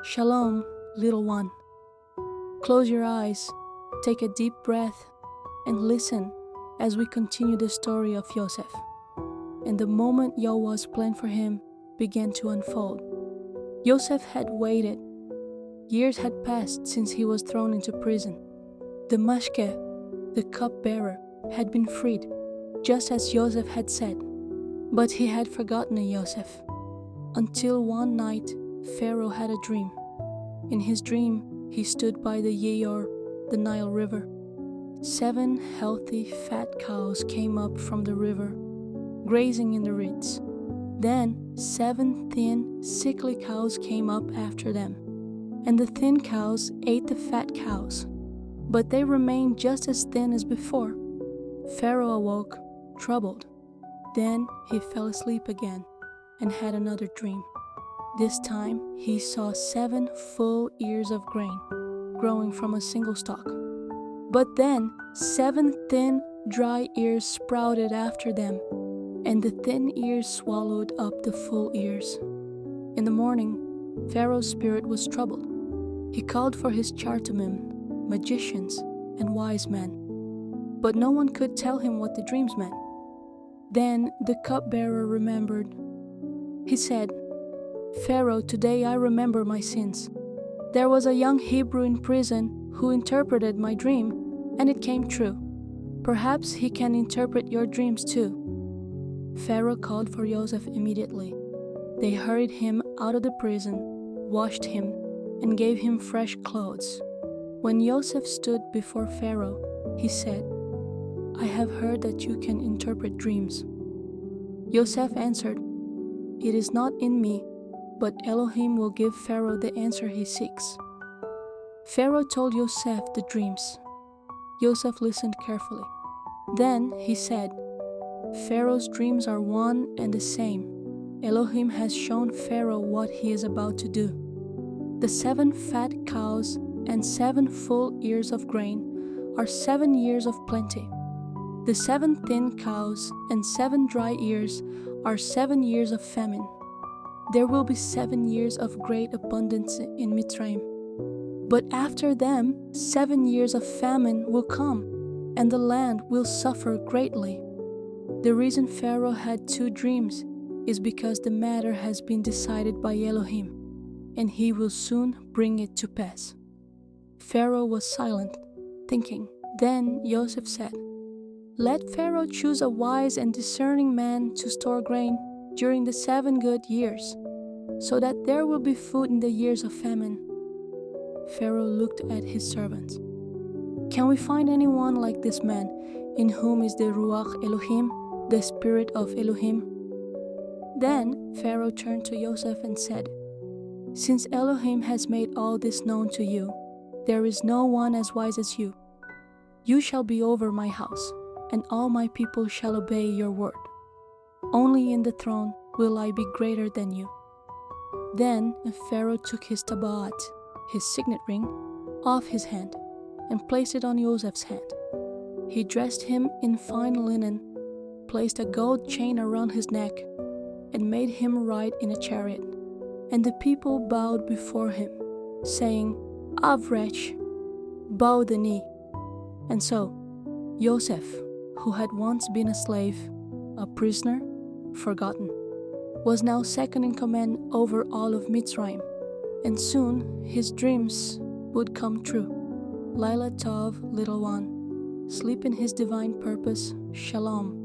Shalom, little one. Close your eyes, take a deep breath, and listen as we continue the story of Yosef. And the moment Yauah's plan for him began to unfold. Yosef had waited. Years had passed since he was thrown into prison. The mashke, the cupbearer, had been freed, just as Yosef had said. But he had forgotten Yosef. Until one night, Pharaoh had a dream. In his dream, he stood by the Yauah, the Nile River. 7 healthy, fat cows came up from the river, grazing in the reeds. Then 7 thin, sickly cows came up after them, and the thin cows ate the fat cows, but they remained just as thin as before. Pharaoh awoke, troubled. Then he fell asleep again and had another dream. This time he saw 7 full ears of grain growing from a single stalk. But then 7 thin, dry ears sprouted after them, and the thin ears swallowed up the full ears. In the morning, Pharaoh's spirit was troubled. He called for his chartumim, magicians, and wise men, but no one could tell him what the dreams meant. Then the cupbearer remembered. He said, "Pharaoh, today I remember my sins. There was a young Hebrew in prison who interpreted my dream, and it came true. Perhaps he can interpret your dreams too." Pharaoh called for Yosef immediately. They hurried him out of the prison, washed him, and gave him fresh clothes. When Yosef stood before Pharaoh, he said, "I have heard that you can interpret dreams." Yosef answered, "It is not in me, but Elohim will give Pharaoh the answer he seeks." Pharaoh told Yosef the dreams. Yosef listened carefully. Then he said, "Pharaoh's dreams are one and the same. Elohim has shown Pharaoh what he is about to do. The 7 fat cows and 7 full ears of grain are 7 years of plenty. The 7 thin cows and 7 dry ears are 7 years of famine. There will be 7 years of great abundance in Mitzrayim. But after them, 7 years of famine will come, and the land will suffer greatly." The reason Pharaoh had 2 dreams is because the matter has been decided by Elohim, and he will soon bring it to pass. Pharaoh was silent, thinking. Then Yosef said, "Let Pharaoh choose a wise and discerning man to store grain during the 7 good years, so that there will be food in the years of famine." Pharaoh looked at his servants. "Can we find anyone like this man, in whom is the Ruach Elohim, the Spirit of Elohim?" Then Pharaoh turned to Yosef and said, "Since Elohim has made all this known to you, there is no one as wise as you. You shall be over my house, and all my people shall obey your word. Only in the throne will I be greater than you." Then Pharaoh took his tabaat, his signet ring, off his hand, and placed it on Yosef's hand. He dressed him in fine linen, placed a gold chain around his neck, and made him ride in a chariot. And the people bowed before him, saying, "Avrech, bow the knee." And so, Yosef, who had once been a slave, a prisoner, forgotten, was now second in command over all of Mitzrayim, and soon his dreams would come true. Laila Tov, little one, sleep in his divine purpose, Shalom.